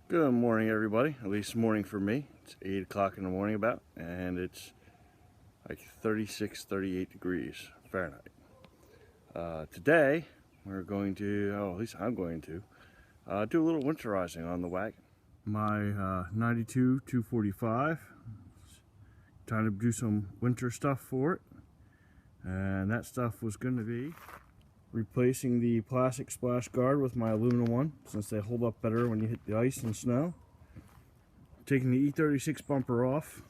Good morning, everybody. At least morning for me. It's 8 o'clock in the morning about, and it's like 36, 38 degrees Fahrenheit. Today, we're going to, at least I'm going to, do a little winterizing on the wagon. My 92 245. Trying to do some winter stuff for it. And that stuff was going to be replacing the plastic splash guard with my aluminum one, since they hold up better when you hit the ice and snow. Taking the E36 bumper off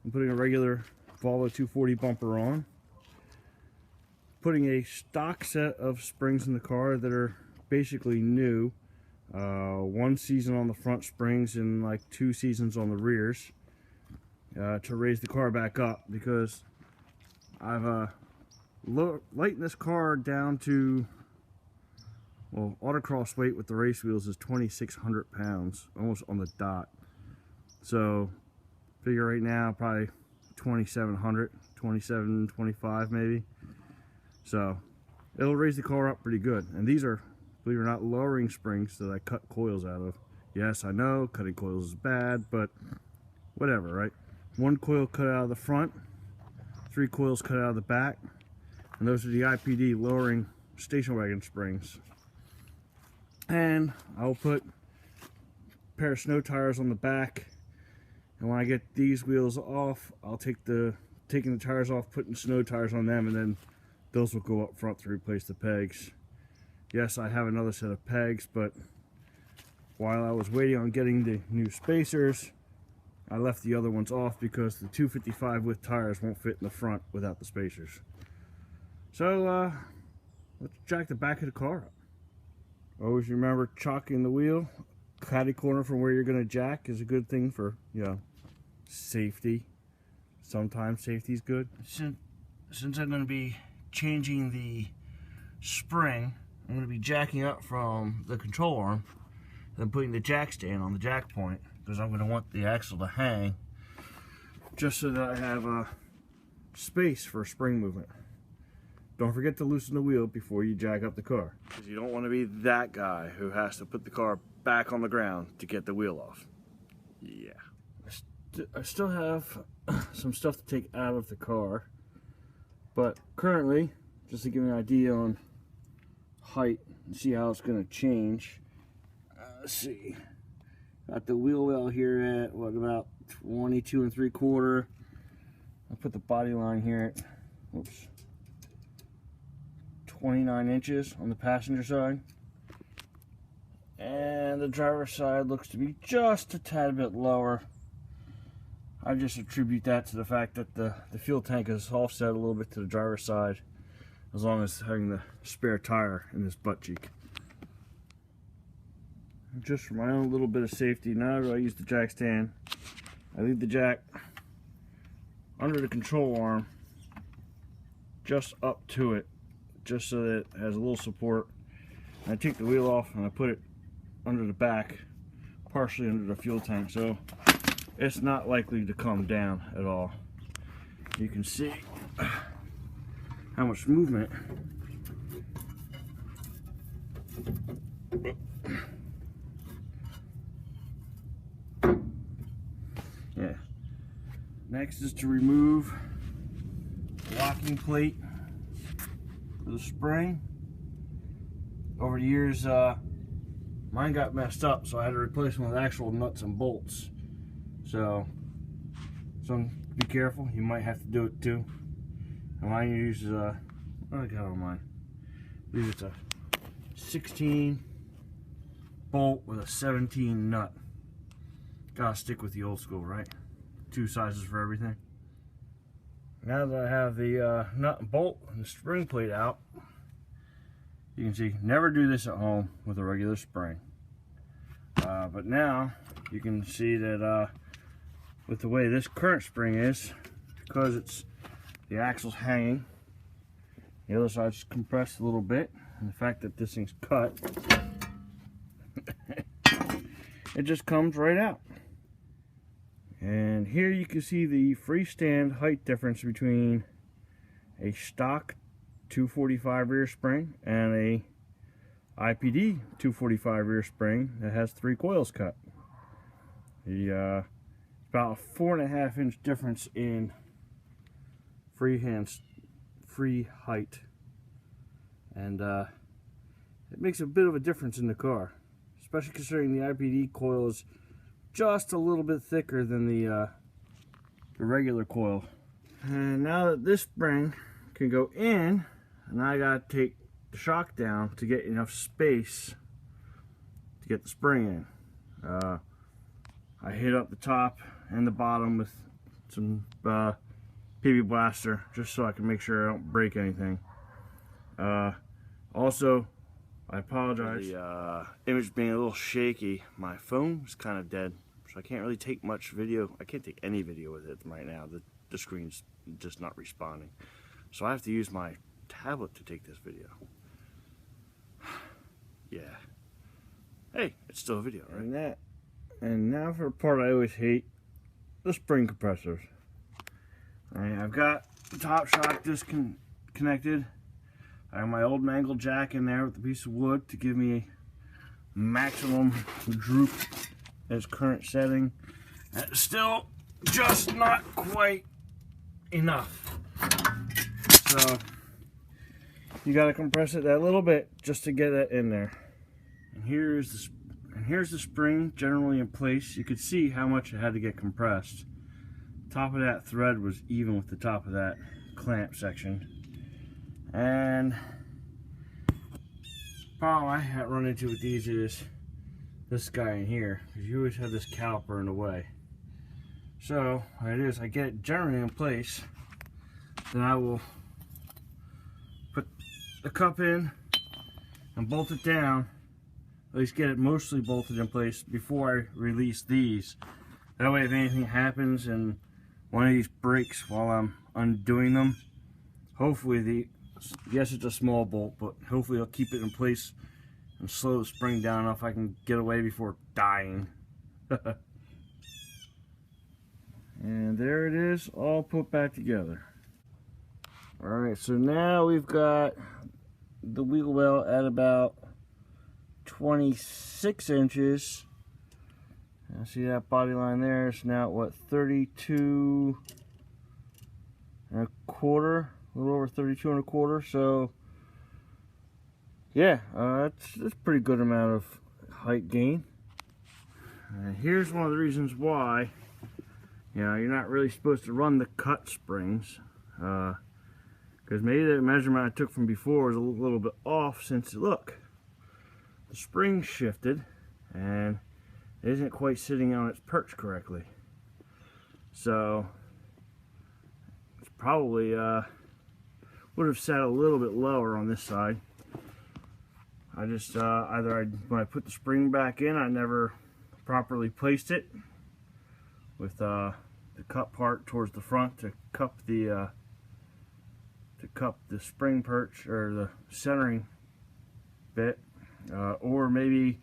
and putting a regular Volvo 240 bumper on. Putting a stock set of springs in the car that are basically new. 1 season on the front springs and like 2 seasons on the rears, to raise the car back up, because I've lighten this car down to, well, autocross weight with the race wheels is 2,600 pounds, almost on the dot. So figure right now probably 2,700, 2,725 maybe. So it'll raise the car up pretty good. And these are, believe it or not, lowering springs that I cut coils out of. Yes, I know cutting coils is bad, but whatever, right? 1 coil cut out of the front, 3 coils cut out of the back. And those are the IPD lowering station wagon springs. And I'll put a pair of snow tires on the back. And when I get these wheels off, I'll taking the tires off, putting snow tires on them, and then those will go up front to replace the pegs. Yes, I have another set of pegs, but while I was waiting on getting the new spacers, I left the other ones off because the 255 width tires won't fit in the front without the spacers. So let's jack the back of the car up. Always remember, chalking the wheel catty corner from where you're going to jack is a good thing for, safety. Sometimes safety is good. Since I'm going to be changing the spring, I'm going to be jacking up from the control arm and putting the jack stand on the jack point, because I'm going to want the axle to hang just so that I have space for spring movement. Don't forget to loosen the wheel before you jack up the car, because you don't want to be that guy who has to put the car back on the ground to get the wheel off. Yeah. I still have some stuff to take out of the car, but currently, just to give you an idea on height and see how it's going to change. Let's see. Got the wheel well here at, what, about 22 3/4. I'll put the body line here at, oops, 29 inches on the passenger side, and the driver's side looks to be just a tad bit lower. I just attribute that to the fact that the fuel tank is offset a little bit to the driver's side, as long as having the spare tire in this butt cheek. Just for my own little bit of safety, now I use the jack stand. I leave the jack under the control arm, just up to it, just so that it has a little support. And I take the wheel off and I put it under the back, partially under the fuel tank, so it's not likely to come down at all. You can see how much movement yeah. Next is to remove the locking plate for the spring. Over the years, mine got messed up, so I had to replace them with actual nuts and bolts. So be careful, you might have to do it too. And mine uses what do I got on mine? I believe it's a 16 bolt with a 17 nut. Gotta stick with the old school, right? 2 sizes for everything. Now that I have the nut and bolt and the spring plate out, you can see, never do this at home with a regular spring. But now you can see that with the way this current spring is, because it's the axle's hanging, the other side's compressed a little bit, and the fact that this thing's cut, it just comes right out. And here you can see the freestand height difference between a stock 245 rear spring and a IPD 245 rear spring that has 3 coils cut. The about a 4.5 inch difference in free height, and it makes a bit of a difference in the car, especially considering the IPD coil is just a little bit thicker than the regular coil. And now that this spring can go in, and I gotta take the shock down to get enough space to get the spring in. I hit up the top and the bottom with some PB Blaster just so I can make sure I don't break anything. Also, I apologize. The image being a little shaky. My phone is kind of dead, so I can't really take much video. I can't take any video with it right now. The screen's just not responding. So I have to use my tablet to take this video. Yeah. Hey, it's still a video, right? And now for the part I always hate, the spring compressors. Alright, I've got the top shock disconnected. I have my old mangled jack in there with a piece of wood to give me maximum droop at its current setting. That's still just not quite enough. So you got to compress it that little bit just to get that in there. And here's the spring generally in place. You could see how much it had to get compressed. Top of that thread was even with the top of that clamp section. And the problem I had run into with these is this guy in here, because you always have this caliper in the way. So what it is, I get it generally in place, then I will put the cup in and bolt it down, at least get it mostly bolted in place before I release these. That way if anything happens and one of these breaks while I'm undoing them, hopefully yes, it's a small bolt, but hopefully I'll keep it in place and slow the spring down enough I can get away before dying. And there it is, all put back together. Alright, so now we've got the wheel well at about 26 inches. And see that body line there? It's now at what, 32 and a quarter? A little over 32 and a quarter. So yeah, that's a pretty good amount of height gain. And here's one of the reasons why, you know, you're not really supposed to run the cut springs, because maybe the measurement I took from before is a little bit off, since look, the spring shifted and it isn't quite sitting on its perch correctly. So it's probably would have sat a little bit lower on this side. I just when I put the spring back in, I never properly placed it with the cup part towards the front to cup the spring perch, or the centering bit, or maybe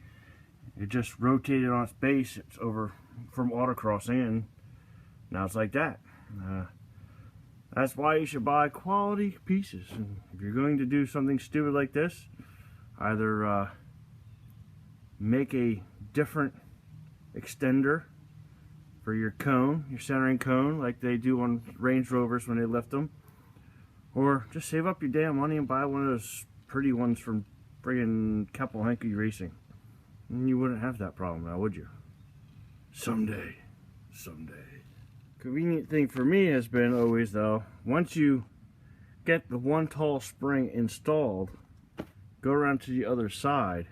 it just rotated on its base. It's over from autocross in. Now it's like that. That's why you should buy quality pieces. And if you're going to do something stupid like this, either make a different extender for your cone, your centering cone, like they do on Range Rovers when they lift them, or just save up your damn money and buy one of those pretty ones from friggin' Keppel Henke Racing. And you wouldn't have that problem now, would you? Someday. Convenient thing for me has been always, though, once you get the one tall spring installed, go around to the other side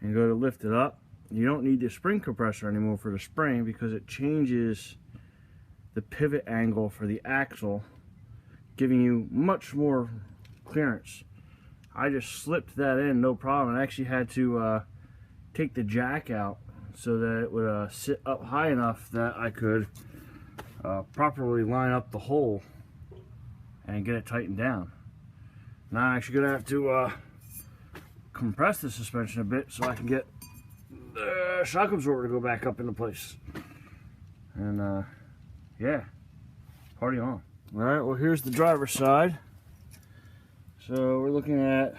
and go to lift it up. You don't need the spring compressor anymore for the spring, because it changes the pivot angle for the axle, giving you much more clearance. I just slipped that in, no problem. I actually had to take the jack out so that it would sit up high enough that I could properly line up the hole and get it tightened down. Now I'm actually going to have to compress the suspension a bit so I can get the shock absorber to go back up into place. And yeah, party on. Alright, well here's the driver's side. So we're looking at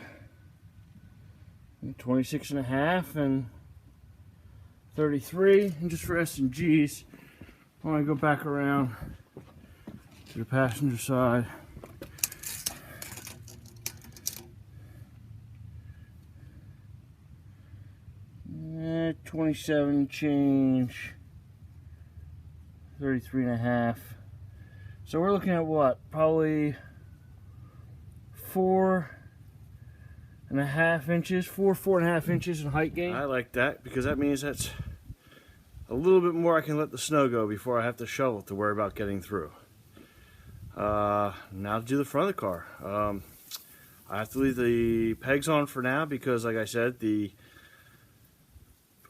26.5 and 33. And just for S&Gs, I want to go back around to the passenger side. Eh, 27 change, 33.5. So we're looking at what? Probably 4.5 inches, 4.5 inches in height gain. I like that because that means that's a little bit more I can let the snow go before I have to shovel to worry about getting through. Now to do the front of the car. I have to leave the pegs on for now because, like I said, the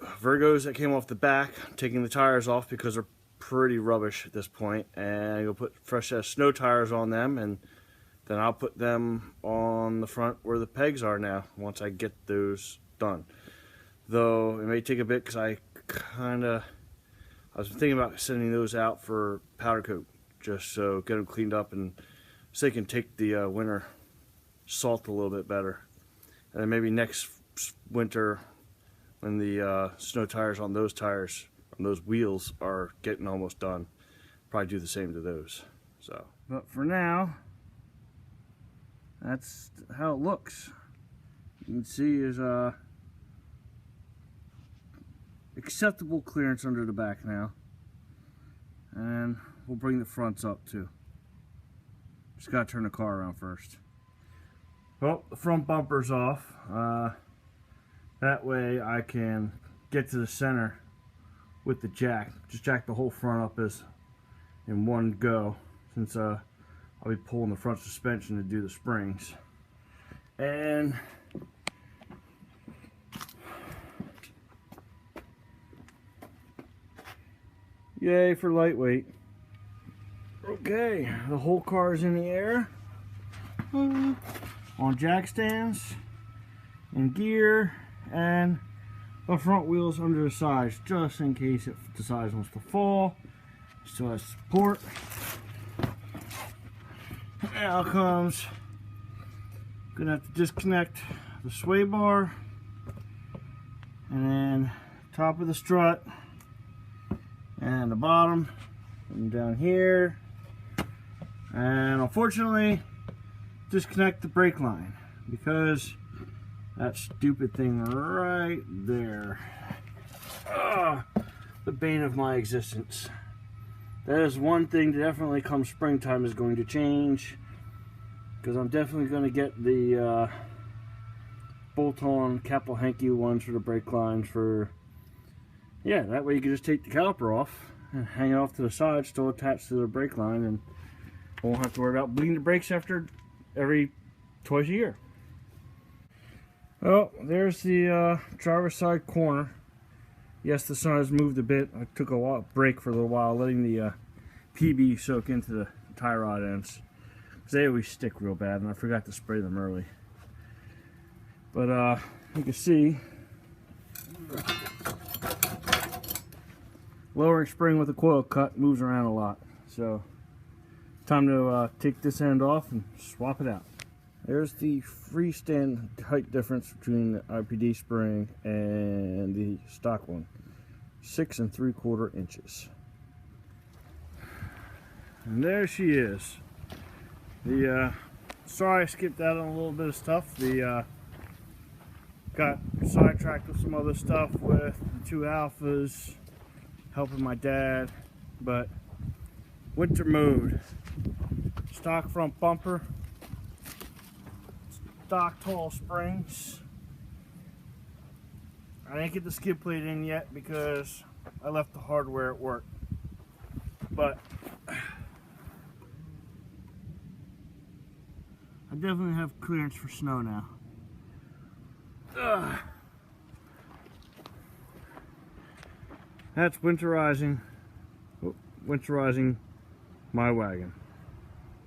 Virgos that came off the back, I'm taking the tires off because they're pretty rubbish at this point, and I'm going to put fresh snow tires on them, and then I'll put them on the front where the pegs are now once I get those done. Though it may take a bit because I was thinking about sending those out for powder coat, just so get them cleaned up and so they can take the winter salt a little bit better. And then maybe next winter, when the snow tires on those wheels are getting almost done, probably do the same to those. So, but for now, that's how it looks. You can see is acceptable clearance under the back now, and we'll bring the fronts up too. Just gotta turn the car around first. Well, the front bumper's off. That way I can get to the center with the jack. Just jack the whole front up as in one go, since I'll be pulling the front suspension to do the springs. And yay for lightweight. Okay, the whole car is in the air on jack stands, in gear, and the front wheels under the sides, just in case it decides wants to fall. Still has support. Now comes, gonna have to disconnect the sway bar, and then top of the strut, and the bottom, and down here, and unfortunately disconnect the brake line because that stupid thing right there, the bane of my existence. That is one thing that definitely come springtime is going to change, because I'm definitely going to get the bolt-on Capital Hanky ones for the brake lines for, yeah, that way you can just take the caliper off and hang it off to the side, still attached to the brake line, and won't have to worry about bleeding the brakes after twice a year. Well, there's the driver's side corner. Yes, the sun has moved a bit. I took a break for a little while, letting the PB soak into the tie rod ends, because they always stick real bad, and I forgot to spray them early. But you can see, lowering spring with a coil cut moves around a lot. So, time to take this end off and swap it out. There's the freestand height difference between the IPD spring and the stock one. 6 3/4 inches. And there she is. Sorry I skipped out on a little bit of stuff. Got sidetracked with some other stuff with the 2 alphas, helping my dad. But winter mode. Stock front bumper. Stock tall springs. I didn't get the skid plate in yet because I left the hardware at work. But I definitely have clearance for snow now. That's winterizing my wagon.